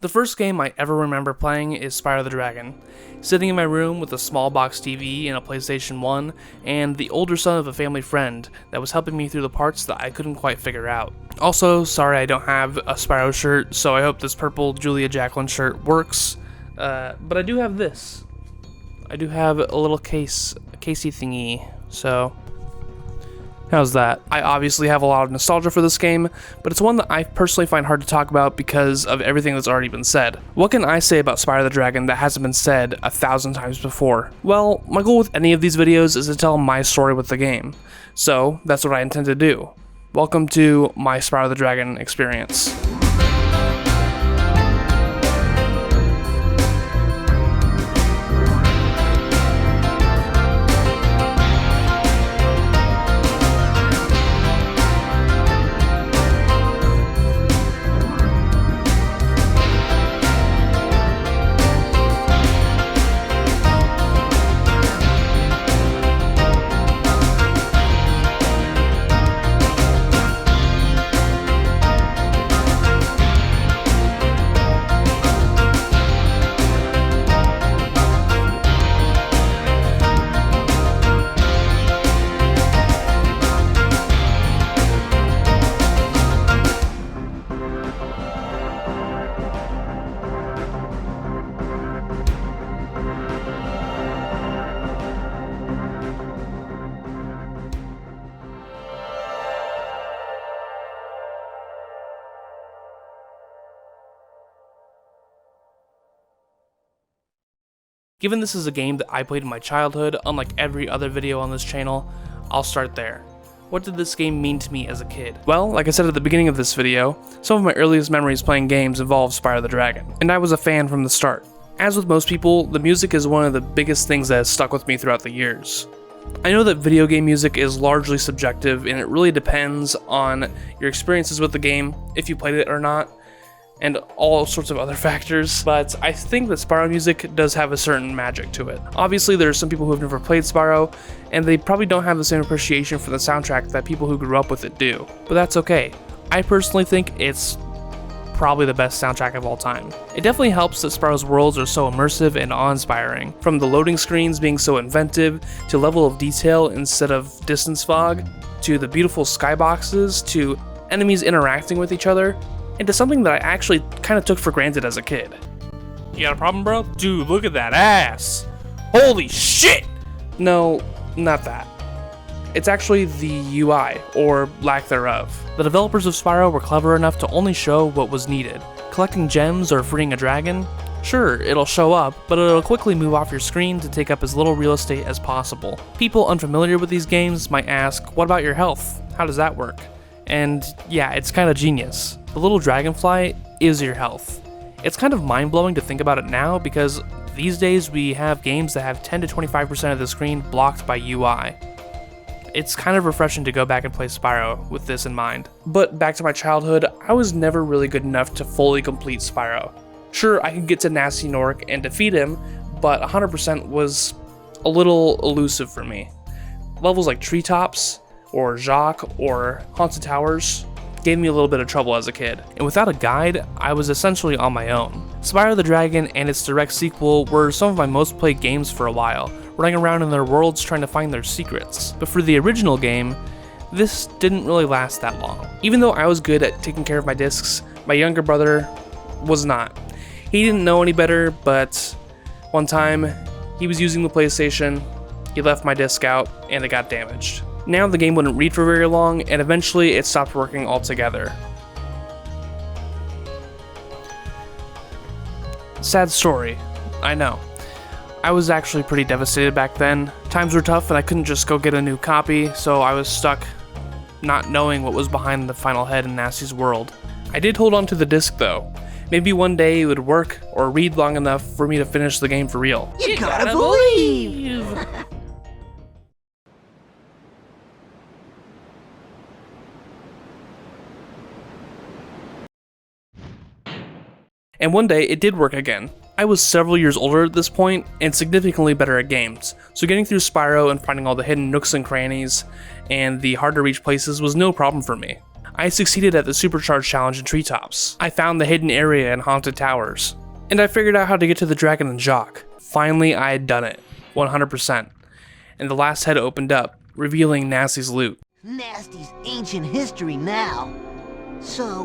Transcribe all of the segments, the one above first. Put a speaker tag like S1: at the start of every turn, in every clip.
S1: The first game I ever remember playing is Spyro the Dragon. Sitting in my room with a small box TV and a PlayStation 1, and the older son of a family friend that was helping me through the parts that I couldn't quite figure out. Also, sorry I don't have a Spyro shirt, so I hope this purple Julia Jacqueline shirt works. But I do have this. I do have a little casey thingy, so how's that? I obviously have a lot of nostalgia for this game, but it's one that I personally find hard to talk about because of everything that's already been said. What can I say about Spyro the Dragon that hasn't been said 1,000 times before? Well, my goal with any of these videos is to tell my story with the game, so that's what I intend to do. Welcome to my Spyro the Dragon experience. Given this is a game that I played in my childhood, unlike every other video on this channel, I'll start there. What did this game mean to me as a kid? Well, like I said at the beginning of this video, some of my earliest memories playing games involve Spyro the Dragon, and I was a fan from the start. As with most people, the music is one of the biggest things that has stuck with me throughout the years. I know that video game music is largely subjective, and it really depends on your experiences with the game, if you played it or not, and all sorts of other factors, but I think that Spyro music does have a certain magic to it. Obviously, there are some people who have never played Spyro, and they probably don't have the same appreciation for the soundtrack that people who grew up with it do, but that's okay. I personally think it's probably the best soundtrack of all time. It definitely helps that Spyro's worlds are so immersive and awe-inspiring, from the loading screens being so inventive, to level of detail instead of distance fog, to the beautiful skyboxes, to enemies interacting with each other, into something that I actually kind of took for granted as a kid. You got a problem, bro? Dude, look at that ass! Holy shit! No, not that. It's actually the UI, or lack thereof. The developers of Spyro were clever enough to only show what was needed. Collecting gems or freeing a dragon? Sure, it'll show up, but it'll quickly move off your screen to take up as little real estate as possible. People unfamiliar with these games might ask, what about your health? How does that work? And yeah, it's kind of genius. The little dragonfly is your health. It's kind of mind-blowing to think about it now because these days we have games that have 10 to 25% of the screen blocked by UI. It's kind of refreshing to go back and play Spyro with this in mind. But back to my childhood, I was never really good enough to fully complete Spyro. Sure, I could get to Nasty Nork and defeat him, but 100% was a little elusive for me. Levels like Treetops, or Jacques, or Haunted Towers gave me a little bit of trouble as a kid, and without a guide, I was essentially on my own. Spyro the Dragon and its direct sequel were some of my most played games for a while, running around in their worlds trying to find their secrets. But for the original game, this didn't really last that long. Even though I was good at taking care of my discs, my younger brother was not. He didn't know any better, but one time, he was using the PlayStation, he left my disc out, and it got damaged. Now the game wouldn't read for very long, and eventually it stopped working altogether. Sad story, I know. I was actually pretty devastated back then. Times were tough and I couldn't just go get a new copy, so I was stuck not knowing what was behind the final head in Nasty's world. I did hold on to the disc though. Maybe one day it would work or read long enough for me to finish the game for real.
S2: You gotta believe!
S1: And one day, it did work again. I was several years older at this point, and significantly better at games, so getting through Spyro and finding all the hidden nooks and crannies, and the hard to reach places was no problem for me. I succeeded at the Supercharge Challenge in Treetops. I found the hidden area in Haunted Towers. And I figured out how to get to the Dragon and Jacques. Finally, I had done it. 100%. And the last head opened up, revealing Nasty's loot.
S2: Nasty's ancient history now. So,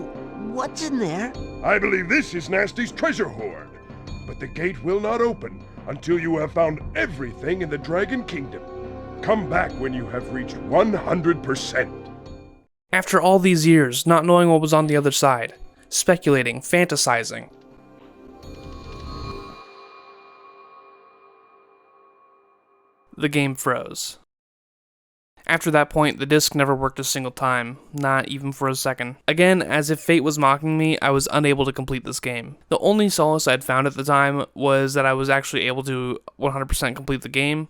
S2: what's in there?
S3: I believe this is Nasty's treasure hoard. But the gate will not open until you have found everything in the Dragon Kingdom. Come back when you have reached 100%.
S1: After all these years, not knowing what was on the other side, speculating, fantasizing, the game froze. After that point, the disc never worked a single time, not even for a second. Again, as if fate was mocking me, I was unable to complete this game. The only solace I had found at the time was that I was actually able to 100% complete the game,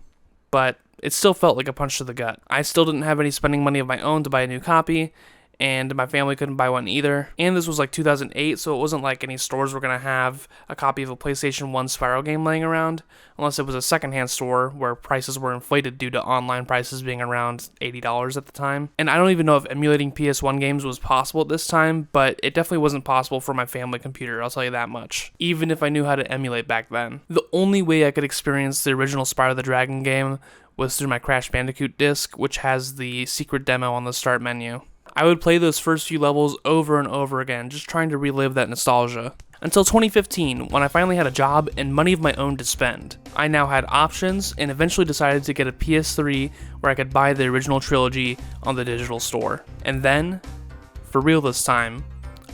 S1: but it still felt like a punch to the gut. I still didn't have any spending money of my own to buy a new copy, and my family couldn't buy one either. And this was like 2008, so it wasn't like any stores were going to have a copy of a PlayStation 1 Spyro game laying around, unless it was a secondhand store where prices were inflated due to online prices being around $80 at the time. And I don't even know if emulating PS1 games was possible at this time, but it definitely wasn't possible for my family computer, I'll tell you that much, even if I knew how to emulate back then. The only way I could experience the original Spyro the Dragon game was through my Crash Bandicoot disc, which has the secret demo on the start menu. I would play those first few levels over and over again, just trying to relive that nostalgia. Until 2015, when I finally had a job and money of my own to spend. I now had options, and eventually decided to get a PS3 where I could buy the original trilogy on the digital store. And then, for real this time,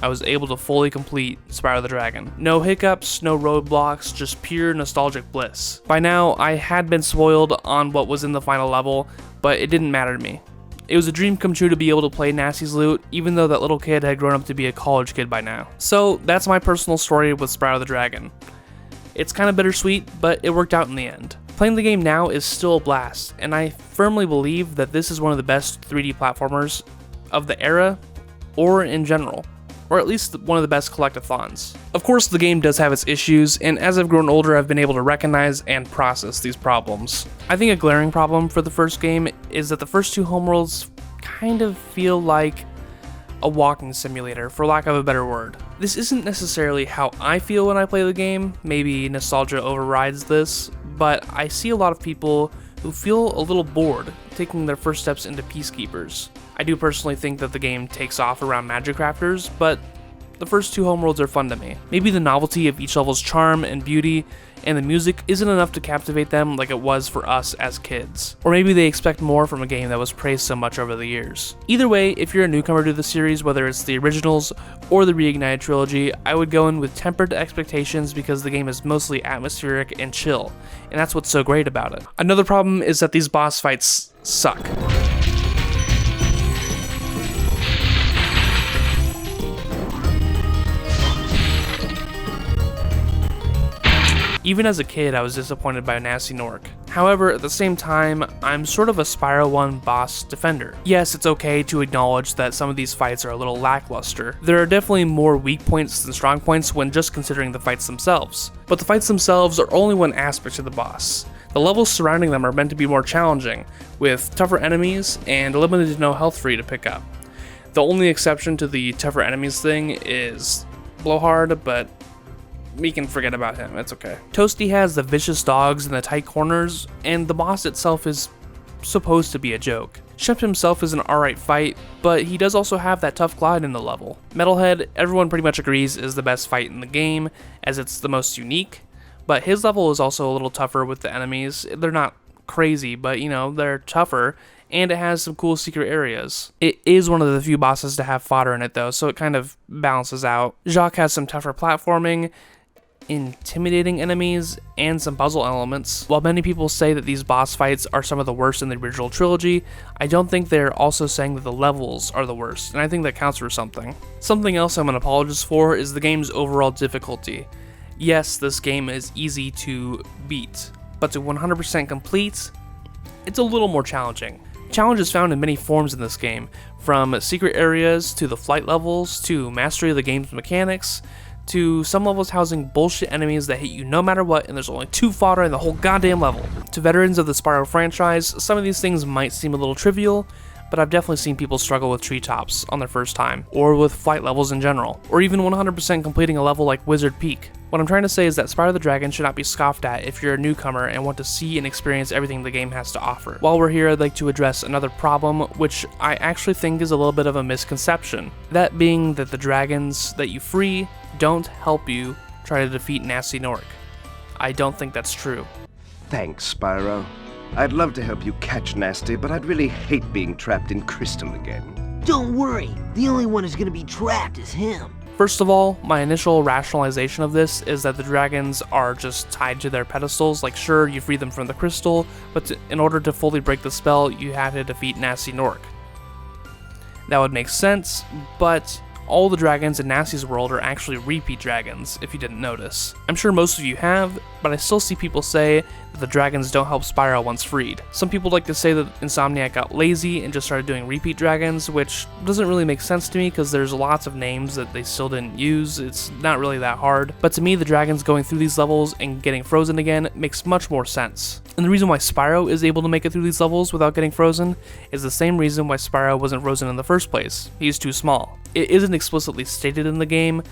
S1: I was able to fully complete Spyro the Dragon. No hiccups, no roadblocks, just pure nostalgic bliss. By now, I had been spoiled on what was in the final level, but it didn't matter to me. It was a dream come true to be able to play Nasty's loot, even though that little kid had grown up to be a college kid by now. So that's my personal story with Spyro the Dragon. It's kind of bittersweet, but it worked out in the end. Playing the game now is still a blast, and I firmly believe that this is one of the best 3D platformers of the era, or in general, or at least one of the best collectathons. Of course, the game does have its issues, and as I've grown older, I've been able to recognize and process these problems. I think a glaring problem for the first game is that the first two homeworlds kind of feel like a walking simulator, for lack of a better word. This isn't necessarily how I feel when I play the game, maybe nostalgia overrides this, but I see a lot of people who feel a little bored taking their first steps into Peacekeepers. I do personally think that the game takes off around Magic Crafters, but the first two homeworlds are fun to me. Maybe the novelty of each level's charm and beauty and the music isn't enough to captivate them like it was for us as kids. Or maybe they expect more from a game that was praised so much over the years. Either way, if you're a newcomer to the series, whether it's the originals or the Reignited trilogy, I would go in with tempered expectations because the game is mostly atmospheric and chill, and that's what's so great about it. Another problem is that these boss fights suck. Even as a kid, I was disappointed by Nasty Nork. However, at the same time, I'm sort of a Spyro 1 boss defender. Yes, it's okay to acknowledge that some of these fights are a little lackluster. There are definitely more weak points than strong points when just considering the fights themselves. But the fights themselves are only one aspect of the boss. The levels surrounding them are meant to be more challenging, with tougher enemies and limited to no health free to pick up. The only exception to the tougher enemies thing is Blowhard, but we can forget about him, it's okay. Toasty has the vicious dogs in the tight corners, and the boss itself is supposed to be a joke. Shemp himself is an alright fight, but he does also have that tough glide in the level. Metalhead, everyone pretty much agrees, is the best fight in the game, as it's the most unique, but his level is also a little tougher with the enemies. They're not crazy, but you know, they're tougher, and it has some cool secret areas. It is one of the few bosses to have fodder in it though, so it kind of balances out. Jacques has some tougher platforming, intimidating enemies, and some puzzle elements. While many people say that these boss fights are some of the worst in the original trilogy, I don't think they're also saying that the levels are the worst, and I think that counts for something. Something else I'm an apologist for is the game's overall difficulty. Yes, this game is easy to beat, but to 100% complete, it's a little more challenging. Challenge is found in many forms in this game, from secret areas to the flight levels to mastery of the game's mechanics, to some levels housing bullshit enemies that hit you no matter what, and there's only 2 fodder in the whole goddamn level. To veterans of the Spyro franchise, some of these things might seem a little trivial, but I've definitely seen people struggle with treetops on their first time, or with flight levels in general, or even 100% completing a level like Wizard Peak. What I'm trying to say is that Spyro the Dragon should not be scoffed at if you're a newcomer and want to see and experience everything the game has to offer. While we're here, I'd like to address another problem, which I actually think is a little bit of a misconception. That being that the dragons that you free don't help you try to defeat Nasty Nork. I don't think that's true.
S4: Thanks, Spyro. I'd love to help you catch Nasty, but I'd really hate being trapped in Crystal again.
S2: Don't worry, the only one who's gonna be trapped is him.
S1: First of all, my initial rationalization of this is that the dragons are just tied to their pedestals. Like, sure, you free them from the crystal, but in order to fully break the spell, you have to defeat Nasty Nork. That would make sense, but all the dragons in Nasty's world are actually repeat dragons, if you didn't notice. I'm sure most of you have, but I still see people say that the dragons don't help Spyro once freed. Some people like to say that Insomniac got lazy and just started doing repeat dragons, which doesn't really make sense to me because there's lots of names that they still didn't use. It's not really that hard. But to me, the dragons going through these levels and getting frozen again makes much more sense. And the reason why Spyro is able to make it through these levels without getting frozen is the same reason why Spyro wasn't frozen in the first place. He's too small. It isn't explicitly stated in the game,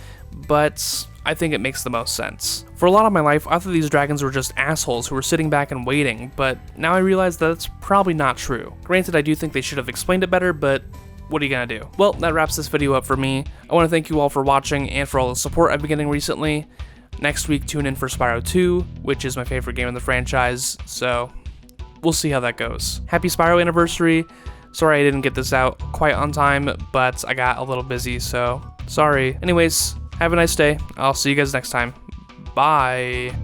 S1: but I think it makes the most sense. For a lot of my life, I thought these dragons were just assholes who were sitting back and waiting, but now I realize that that's probably not true. Granted, I do think they should have explained it better, but what are you gonna do? Well, that wraps this video up for me. I want to thank you all for watching and for all the support I've been getting recently. Next week, tune in for Spyro 2, which is my favorite game in the franchise, so we'll see how that goes. Happy Spyro anniversary. Sorry I didn't get this out quite on time, but I got a little busy, so sorry. Anyways, have a nice day. I'll see you guys next time. Bye.